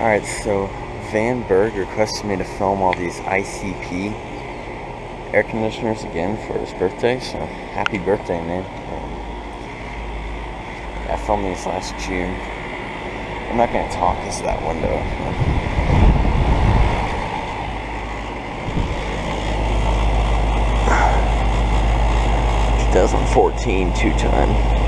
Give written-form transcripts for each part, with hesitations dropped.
Alright, so Vann Berg requested me to film all these ICP air conditioners again for his birthday, so happy birthday, man. I filmed these last June. I'm not going to talk because of that window. 2014 2-ton.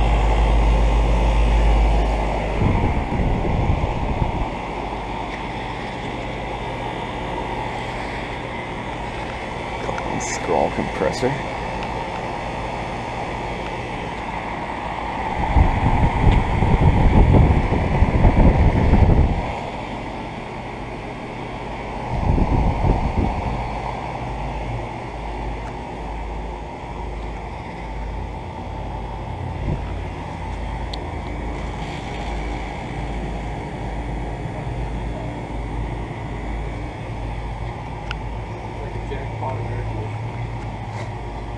Scroll compressor.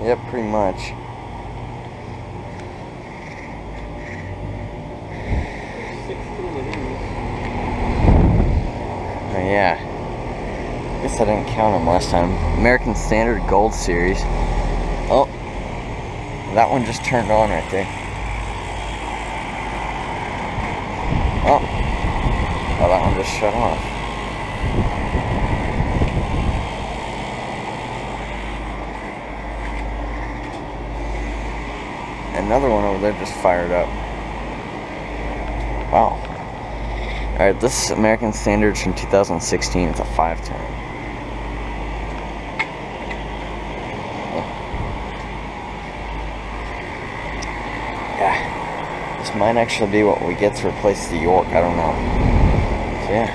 Yep, pretty much. Oh, yeah. Guess I didn't count them last time. American Standard Gold Series. Oh, that one just turned on right there. Oh, that one just shut off. Another one over there just fired up. Wow. Alright, this is American Standards from 2016. It's a 5-ton. Yeah. This might actually be what we get to replace the York. I don't know. So yeah.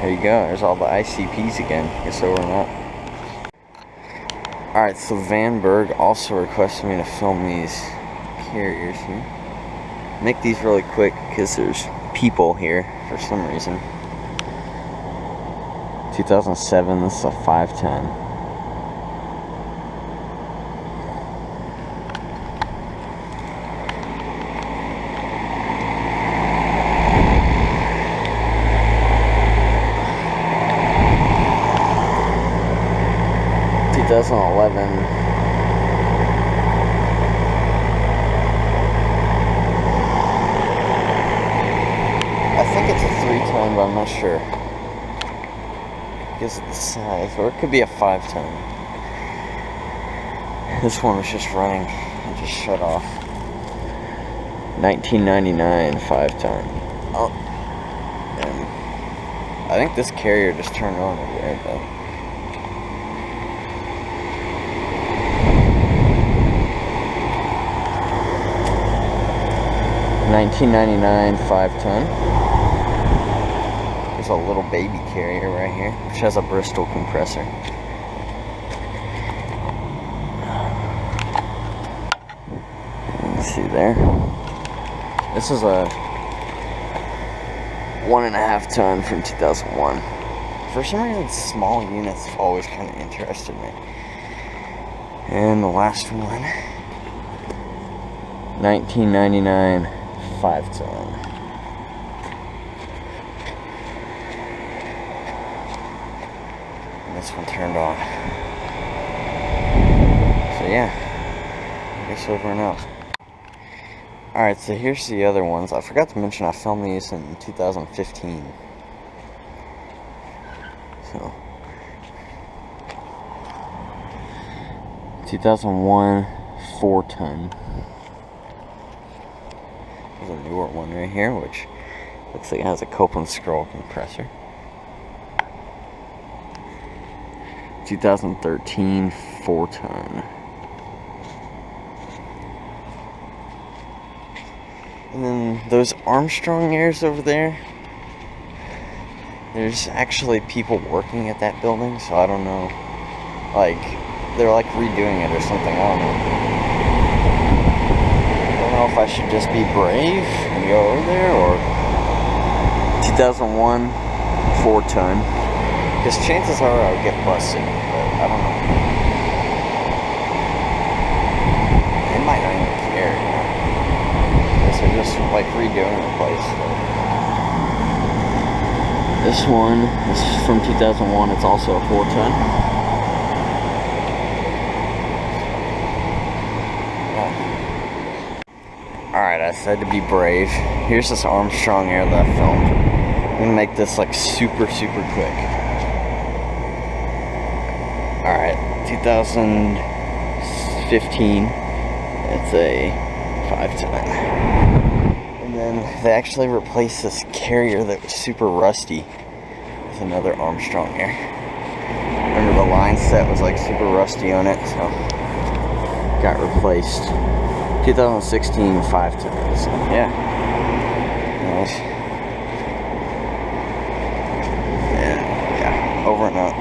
There you go. There's all the ICPs again. Guess over and out. Alright, so Vann Berg also requested me to film these carriers here. Make these really quick because there's people here for some reason. 2007, this is a 5-ton. I think it's a 3-ton, but I'm not sure. Because of the size, or it could be a 5-ton. This one was just running and just shut off. 1999 5-ton. Oh, and I think this carrier just turned on over there, though. $19.99 5-ton. There's a little baby carrier right here, which has a Bristol compressor. You can see there. This is a 1.5-ton from 2001. For some reason, small units have always kind of interested me. And the last one, 1999 5-ton. And this one turned on. So yeah, I guess over and out. Alright, so here's the other ones. I forgot to mention I filmed these in 2015. So 2001 4-ton. There's a newer one right here, which looks like it has a Copeland scroll compressor. 2013 4-ton. And then those Armstrong airs over there, there's actually people working at that building, so I don't know. Like, they're like redoing it or something, I don't know. I don't know if I should just be brave and go over there, or 2001 4-ton, because chances are I would get busted, but I don't know. They might not even care, you know? I guess they're just like redoing the place. This one is from 2001. It's also a 4-ton. Alright, I decided to be brave. Here's this Armstrong airlift film. I'm gonna make this like super quick. Alright, 2015. It's a 5-ton. And then they actually replaced this carrier that was super rusty with another Armstrong here. Remember the line set was like super rusty on it, so got replaced. 2016 5-ton. So yeah. And yeah, over and out.